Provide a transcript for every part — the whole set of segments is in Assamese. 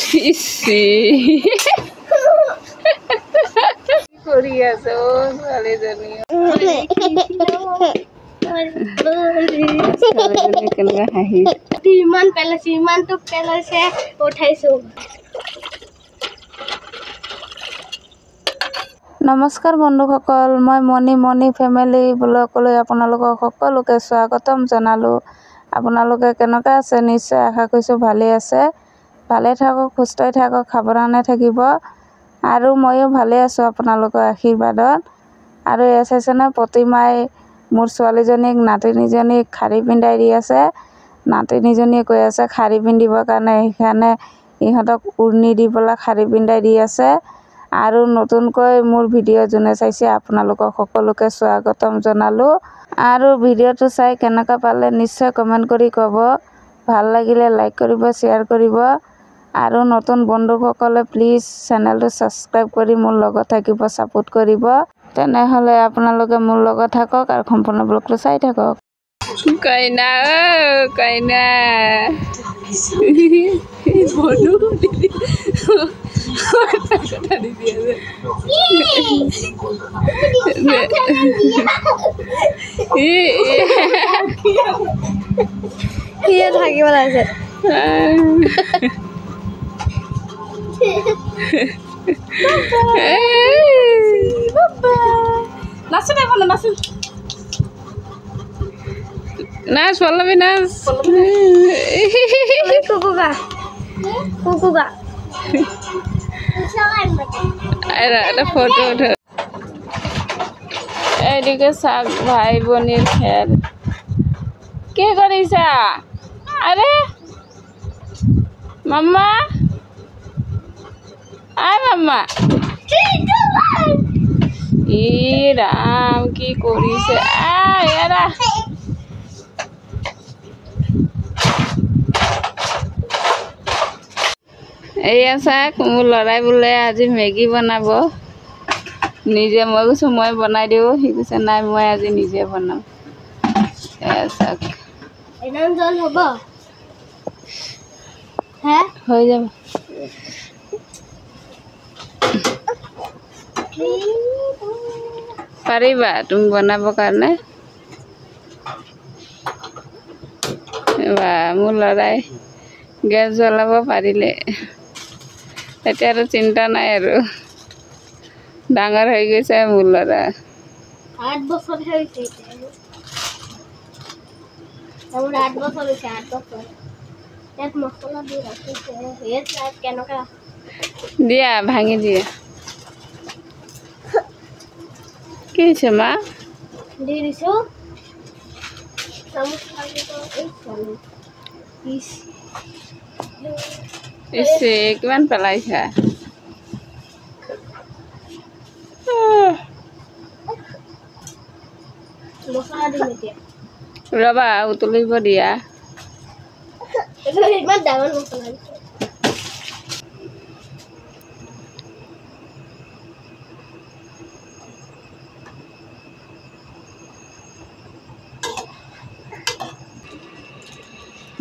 ইসি কৰি আছে ও ছোৱালীজনী কেনেকুৱা হাঁহি ইমান পেলাইছে ইমানটো পেলাইছে উঠাইছো নমস্কাৰ বন্ধুসকল মই মণি ফেমিলি ব্লগলৈ আপোনালোকক সকলোকে স্বাগতম জনালোঁ আপোনালোকে কেনেকৈ আছে নিশ্চয় আশা কৰিছোঁ ভালেই আছে ভালে থাকক সুস্থ থাকক সাৱধানে থাকিব আৰু ময়ো ভালে আছোঁ আপোনালোকৰ আশীৰ্বাদত আৰু এয়া চাইছেনে প্ৰতিমাই মোৰ ছোৱালীজনীক নাতিনীজনীক শাৰী পিন্ধাই দি আছে নাতিনীজনীয়ে কৈ আছে শাৰী পিন্ধিবৰ কাৰণে সেইকাৰণে ইহঁতক উৰ্নি দি পেলাই শাৰী পিন্ধাই দি আছে আৰু নতুনকৈ মোৰ ভিডিঅ' যোনে চাইছে আপোনালোকক সকলোকে স্বাগতম জনালোঁ আৰু ভিডিঅ'টো চাই কেনেকুৱা পালে নিশ্চয় কমেণ্ট কৰি ক'ব ভাল লাগিলে লাইক কৰিব শ্বেয়াৰ কৰিব আৰু নতুন বন্ধুসকলে প্লিজ চেনেলটো ছাবস্ক্ৰাইব কৰি মোৰ লগত থাকিব ছাপোৰ্ট কৰিব তেনেহ'লে আপোনালোকে মোৰ লগত থাকক আৰু সম্পূৰ্ণ ব্লগটো চাই থাকক কইনা কইনা থাকিব লাগিছে নাচো দে বলো নাচো নাচ পল্লৱী নাচ কুকুগা কুকুগা এটা ফটো উঠ এইদিকে চাওক ভাই ভনীৰ খেল কি কৰিছা আৰে মাম্মা আই মাম্মা ই ৰাম কি কৰিছে এৰা এয়া চাওক মোৰ ল'ৰাই বোলে আজি মেগী বনাব নিজে মই কৈছোঁ মই বনাই দিওঁ সি কৈছে নাই মই আজি নিজে বনাম এয়া চাওক ইমান জল হ'ব হে হৈ যাব পাৰিবা তুমি বনাবৰ কাৰণে বা মোৰ ল'ৰাই গেছ জ্বলাব পাৰিলে এতিয়া আৰু চিন্তা নাই আৰু ডাঙৰ হৈ গৈছে মোৰ ল'ৰা 8 বছৰ হৈছে মোৰ 8 বছৰ হৈছে 8 বছৰ ইয়াত মছলা দি ৰাখিছে এই চাই কেনেকুৱা দিয়া ভাঙি দিয়া কি হৈছে মা দি দিছো চামুচ ইছে কিমান পেলাইছা মছলা দিম এতিয়া ৰ'বা উতলিব দিয়া ইমান ডাঙৰ মছলা দিছে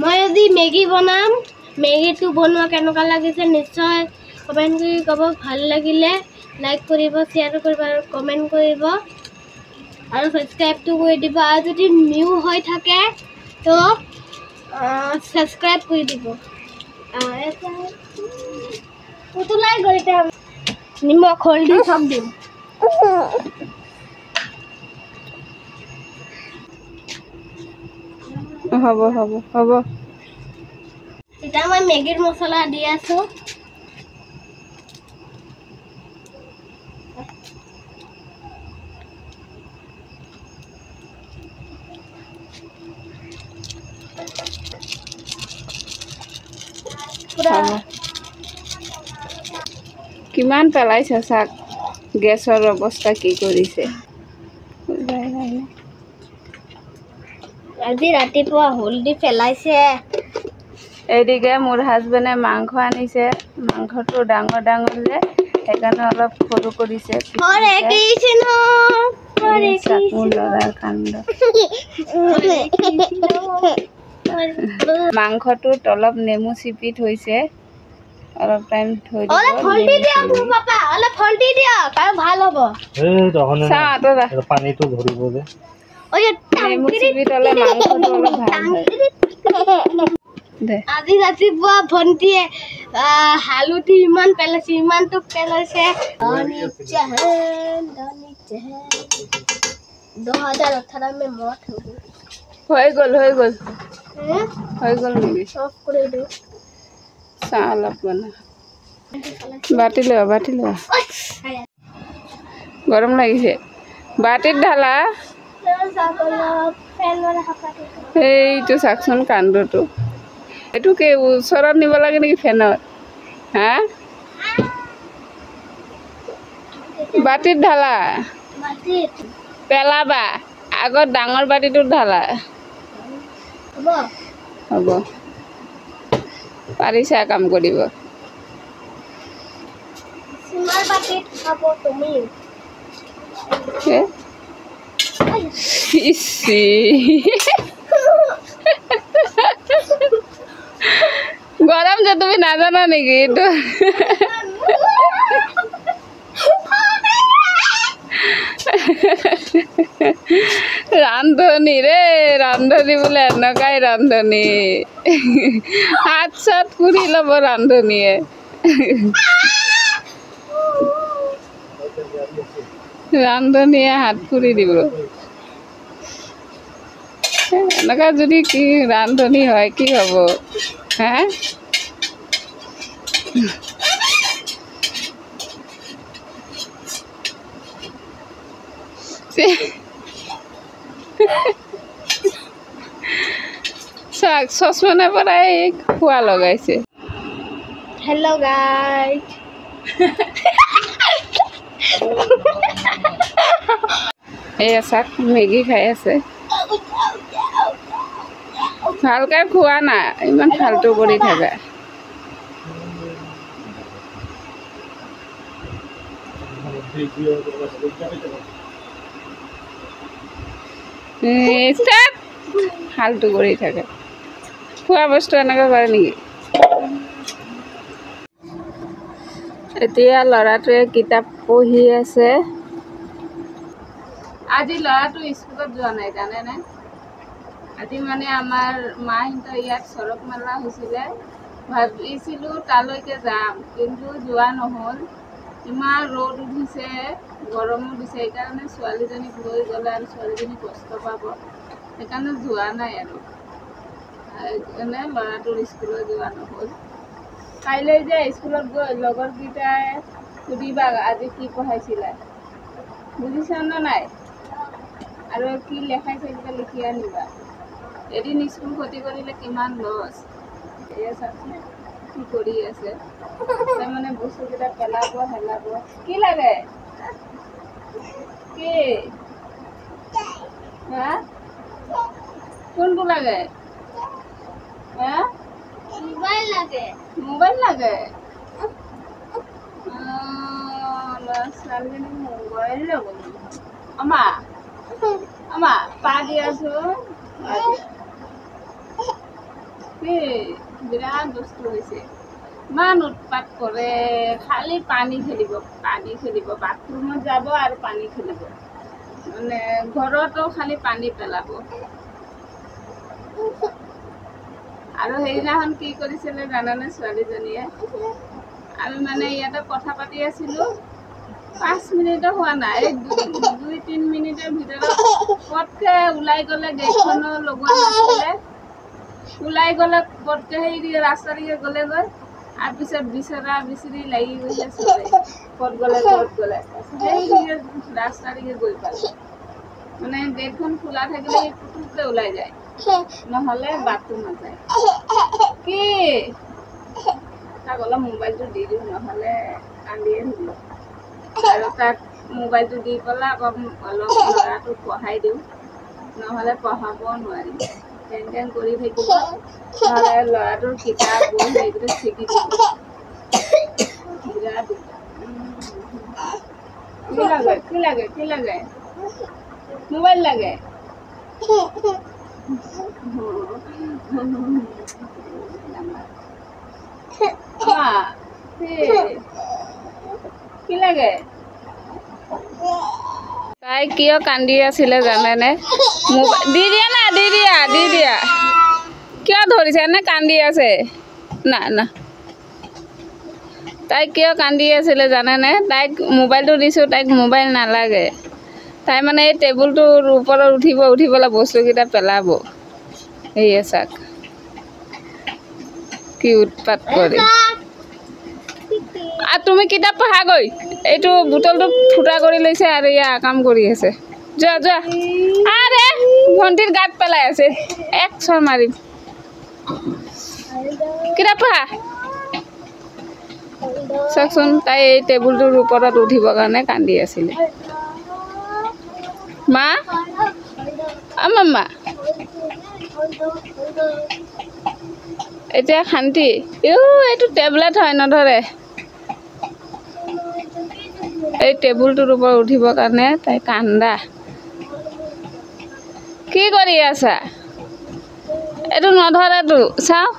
মই আজি মেগী বনাম মেগীটো বনোৱা কেনেকুৱা লাগিছে নিশ্চয় কমেণ্ট কৰি ক'ব ভাল লাগিলে লাইক কৰিব শ্বেয়াৰ কৰিব আৰু কমেণ্ট কৰিব আৰু ছাবস্ক্ৰাইবটো কৰি দিব আৰু যদি নিউ হৈ থাকে তো ছাবস্ক্ৰাইব কৰি দিব উতলাই গড়িতে নিমখ হলদি সব দিম হ'ব হ'ব হ'ব এতিয়া মই মেগীৰ মছলা দি আছোঁ কিমান পেলাইছে চাওক গেছৰ অৱস্থা কি কৰিছে আজি ৰাতিপুৱা হলদি পেলাইছে এইদিকে মোৰ হাজবেণ্ডে মাংস আনিছে মাংসটো ডাঙৰ ডাঙৰ যে সেইকাৰণে অলপ সৰু কৰিছে মোৰ ল'ৰাৰ কাণ্ড মাংসটোত অলপ নেমু চিপি থৈছে অলপ টাইম থৈ অলপ ভল্টি দিয়া মোৰ পাপা অলপ ভল্টি দিয়া আৰু ভাল হ'ব চাহ আঁতৰা পানীটো ধৰিব যে ওই নেমু চিপি থ'লে মাংসটো অলপ ভাল হয় দে আজি ৰাতিপুৱা ভণ্টিয়ে হালধি ইমান পেলাইছে ইমানটো পেলাইছে 2018 में मौत हो गई হৈ গ'ল हैं নেকি ऑफ করে दो চাহ অলপ বনা বাটি লোৱা গৰম লাগিছে বাটিত ঢালা এইটো চাকচোন কান্দটো এইটো কি ওচৰত নিব লাগে নেকি ফেনত হা বাটিত ঢালা পেলাবা আগত ডাঙৰ বাটিটোত ঢালা হ'ব পাৰিছা কাম কৰিব সিমাৰ বাটিত খাবো তুমি ইসি গৰম যে তুমি নাজানা নেকি এইটো ৰান্ধনী ৰে ৰান্ধনী বোলে এনেকাই ৰান্ধনী হাত চাত পুৰি ল'ব ৰান্ধনীয়ে ৰান্ধনীয়ে হাত পুৰি দিব এনেকা যদি কি ৰান্ধনী হয় কি হ'ব হা চাক চচমানৰ পৰাই খোৱা লগাইছে हेलो गाइस এয়া চাক মেগী খাই আছে ভালকৈ খোৱা না ইমান ফাল্টু কৰি থাকা ফাল্টু কৰি থাকে খোৱা বস্তু এনেকৈ কৰে নেকি এতিয়া ল'ৰাটোৱে কিতাপ পঢ়ি আছে আজি ল'ৰাটো স্কুলত যোৱা নাই জানেনে আজি মানে আমাৰ মাহঁতৰ ইয়াত চৰক মেলা হৈছিলে ভাবিছিলোঁ তালৈকে যাম কিন্তু যোৱা নহ'ল ইমান ৰ'দ উঠিছে গৰমো দিছে সেইকাৰণে ছোৱালীজনীক লৈ গ'লে আৰু ছোৱালীজনী কষ্ট পাব সেইকাৰণে যোৱা নাই আৰু সেইকাৰণে ল'ৰাটোৰ স্কুলত যোৱা নহ'ল কাইলৈ যে স্কুলত গৈ লগৰকেইটাই সুধিবা আজি কি পঢ়াইছিলা বুজিছা নে নাই আৰু কি লেখাইছে সেইকেইটা লিখি আনিবা এদিন স্কুল ক্ষতি কৰিলে কিমান লছ এয়া চাওকচোন কি কৰি আছে তাৰমানে বস্তুকেইটা পেলাব হেলাব কি লাগে কি হা কোনটো লাগে হা मोबाइल लगे মোবাইল লাগে ল'ৰা ছোৱালীজনী মোবাইল ল'ব আমা পা দি আছোঁ কি বিৰাট বস্তু হৈছে ইমান উৎপাত কৰে খালি পানী খেলিব বাথৰুমত যাব আৰু পানী খেলিব মানে ঘৰতো খালি পানী পেলাব আৰু সেইদিনাখন কি কৰিছিলে জানানে ছোৱালীজনীয়ে আমি মানে ইয়াতে কথা পাতি আছিলোঁ 5 মিনিটো হোৱা নাই 2-3 মিনিটৰ ভিতৰত পটকৈ ওলাই গ'লে গেটখনো লগোৱা নাছিলে ওলাই গ'লে পটকৈ সেই ৰাস্তাদিকে গ'লেগৈ আৰু পিছত বিচৰা বিচৰি লাগি গৈছে চবে ক'ত গ'লে সেই ৰাস্তাদিকে গৈ পালে মানে গেটখন খোলা থাকিলে সেই পুতুককৈ ওলাই যায় নহ'লে বাথৰুমত যায় কি তাক অলপ মোবাইলটো দি দিওঁ নহ'লে কান্দিয়ে থাকিব আৰু তাক মোবাইলটো দি পেলাই আকৌ অলপ ল'ৰাটোক পঢ়াই দিওঁ নহ'লে পঢ়াব নোৱাৰিম টেন কৰি থাকিব নহ'লে ল'ৰাটোৰ কিতাপ বহি সেইকেইটা ছিগি দিব বিৰাট কি লাগে মোবাইল লাগে কি লাগে তাই কিয় কান্দি আছিলে জানেনে দি দিয়া না দি দিয়া কিয় ধৰিছে নে কান্দি আছে না না তাই কিয় কান্দি আছিলে জানেনে তাইক মোবাইলটো দিছোঁ তাইক মোবাইল নালাগে তাই মানে এই টেবুলটোৰ ওপৰত উঠি পেলাই বস্তুকেইটা পেলাব সেয়ে চাক কি উৎপাত কৰে আৰু তুমি কিতাপ পঢ়াগৈ এইটো বুটলটো ফুটা কৰি লৈছে আৰু ইয়া কাম কৰি আছে যোৱা আৰে ভণ্টিৰ গাত পেলাই আছে এক চৰ মাৰিম কিতাপ পঢ়া চাওকচোন তাই এই টেবুলটোৰ ওপৰত উঠিবৰ কাৰণে কান্দি আছিলে মা মাম্মা এতিয়া শান্তি এইটো টেবলেট হয় নধৰে এই টেবুলটোৰ ওপৰত উঠিবৰ কাৰণে তাই কান্দা কি কৰি আছা এইটো নধৰেতো চাওঁ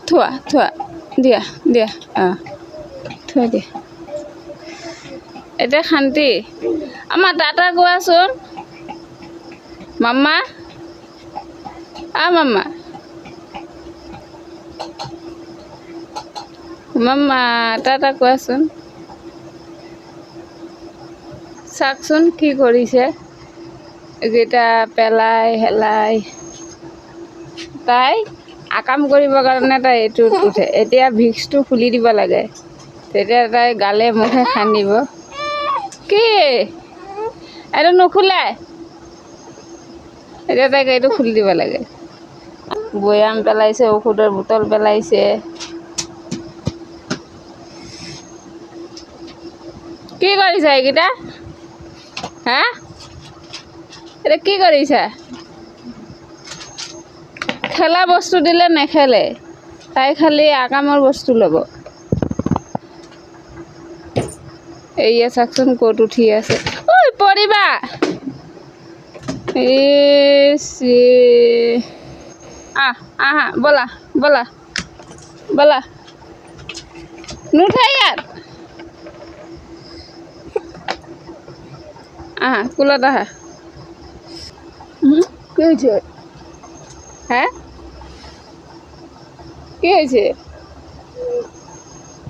থোৱা দিয়া থৈ দিয়া এতিয়া শান্তি আমাৰ টাটা কোৱাচোন মাম্মা মাম্মা মাম্মা টাটা কোৱাচোন চাওকচোন কি কৰিছে এইকেইটা পেলাই হেলাই তাই আকাম কৰিবৰ কাৰণে তাই এইটোত উঠে এতিয়া ভিক্সটো খুলি দিব লাগে তেতিয়া তাই গালে মুখে খান্দিব কি এইটো নুখুলাই এতিয়া তাইক এইটো খুলি দিব লাগে বৈয়াম পেলাইছে ঔষধৰ বুটল পেলাইছে কি কৰিছা এইকেইটা হা এতিয়া কি কৰিছা খেলা বস্তু দিলে নেখেলে তাই খালি আকামৰ বস্তু ল'ব এইয়া চাওকচোন ক'ত উঠি আছে ঐ পৰিবা আহা বলা নুঠে ইয়াত কুলত আহা কি হৈছে হা কি হৈছে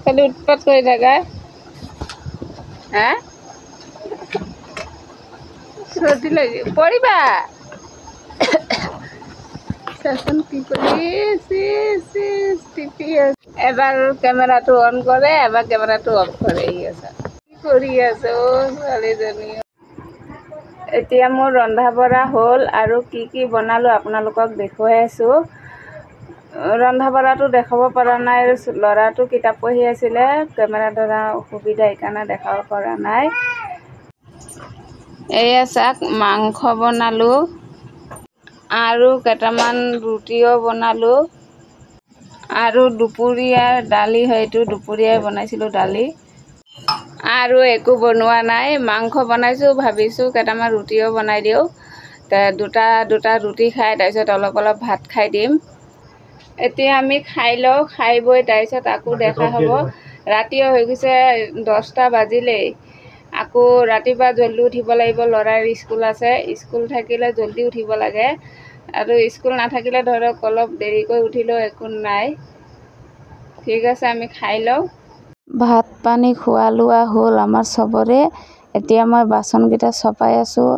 খালি উৎপাত কৰি থাকা হা চৰ্দি লাগি পৰিবা চাচোন কি কৰি টিপি আছে এবাৰ কেমেৰাটো অন কৰে এবাৰ কেমেৰাটো অফ কৰে কি কৰি আছে ছোৱালীজনী এতিয়া মোৰ ৰন্ধা বঢ়া হ'ল আৰু কি বনালোঁ আপোনালোকক দেখুৱাই আছোঁ ৰন্ধা বঢ়াটো দেখাব পৰা নাই ল'ৰাটো কিতাপ পঢ়ি আছিলে কেমেৰা ধৰা অসুবিধা সেইকাৰণে দেখাব পৰা নাই এয়া চাওক মাংস বনালোঁ আৰু কেইটামান ৰুটিও বনালোঁ আৰু দুপৰীয়াৰ দালি হয়তো দুপৰীয়াই বনাইছিলোঁ দালি আৰু একো বনোৱা নাই মাংস বনাইছোঁ ভাবিছোঁ কেইটামান ৰুটিও বনাই দিওঁ দুটা ৰুটি খাই তাৰপিছত অলপ ভাত খাই দিম এতিয়া আমি খাই লওঁ খাই বৈ তাৰপিছত আকৌ দেখা হ'ব ৰাতিও হৈ গৈছে 10টা বাজিলেই আকৌ ৰাতিপুৱা জল্দি উঠিব লাগিব ল'ৰাৰ স্কুল আছে স্কুল থাকিলে জল্দি উঠিব লাগে আৰু স্কুল নাথাকিলে ধৰক অলপ দেৰিকৈ উঠিলেও একো নাই ঠিক আছে আমি খাই লওঁ ভাত পানী খোৱা লোৱা হ'ল আমাৰ চবৰে এতিয়া মই বাচনকেইটা চপাই আছোঁ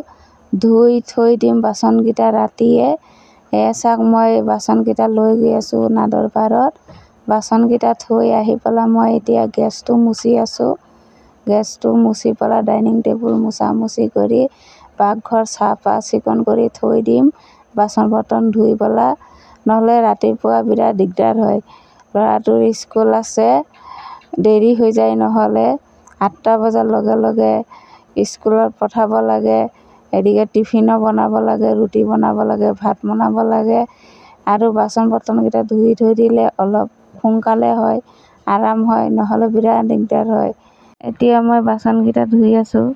ধুই থৈ দিম বাচনকেইটা ৰাতিয়ে এয়া চাওক মই বাচনকেইটা লৈ গৈ আছোঁ নাদৰ পাৰত বাচনকেইটা থৈ আহি পেলাই মই এতিয়া গেছটো মুচি আছোঁ গেছটো মুচি পেলাই ডাইনিং টেবুল মুচি কৰি পাকঘৰ চাফা চিকুণ কৰি থৈ দিম বাচন বৰ্তন ধুই পেলাই নহ'লে ৰাতিপুৱা বিৰাট দিগদাৰ হয় ল'ৰাটোৰ স্কুল আছে দেৰি হৈ যায় নহ'লে 8টা বজাৰ লগে লগে স্কুলত পঠাব লাগে এদিকে টিফিনো বনাব লাগে ৰুটি বনাব লাগে ভাত বনাব লাগে আৰু বাচন বৰ্তনকেইটা ধুই থৈ দিলে অলপ সোনকালে হয় আৰাম হয় নহ'লে বিৰাট দিগদাৰ হয় এতিয়া মই বাচনকেইটা ধুই আছোঁ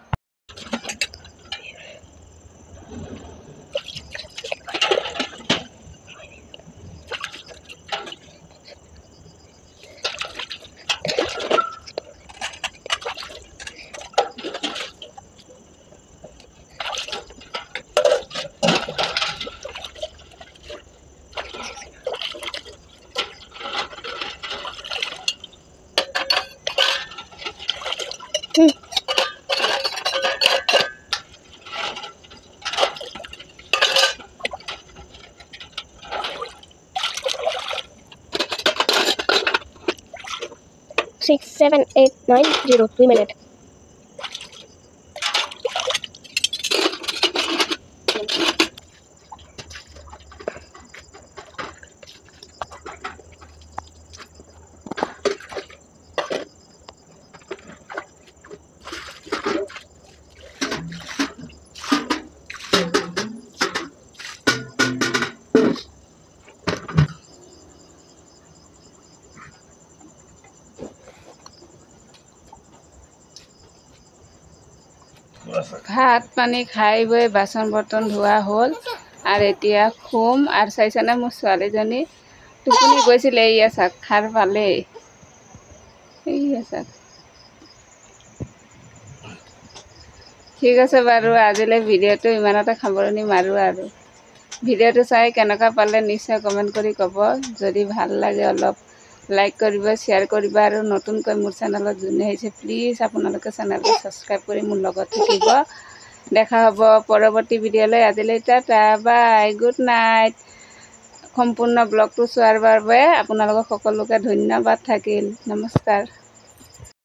Six, 7, 8, 9, 0. 2 minutes. ভাত পানী খাই বৈ বাচন বৰ্তন ধোৱা হ'ল আৰু এতিয়া শুম। আৰু চাইছেনে মোৰ ছোৱালীজনী টোপনি গৈছিলে, এইয়া চাওক খাৰ পালেই, এইয়া চাওক। ঠিক আছে বাৰু, আজিলৈ ভিডিঅ'টো ইমানতে সামৰণি মাৰোঁ। আৰু ভিডিঅ'টো চাই কেনেকুৱা পালে নিশ্চয় কমেণ্ট কৰি ক'ব। যদি ভাল লাগে অলপ লাইক কৰিব, শ্বেয়াৰ কৰিব, আৰু নতুনকৈ মোৰ চেনেলত যোনে আহিছে প্লিজ আপোনালোকে চেনেলটো ছাবস্ক্ৰাইব কৰি মোৰ লগত থাকিব। দেখা হ'ব পৰৱৰ্তী ভিডিঅ'লৈ। আজিলৈ টাটা, বাই, গুড নাইট। সম্পূৰ্ণ ব্লগটো চোৱাৰ বাবে আপোনালোকক সকলোকে ধন্যবাদ থাকিল। নমস্কাৰ।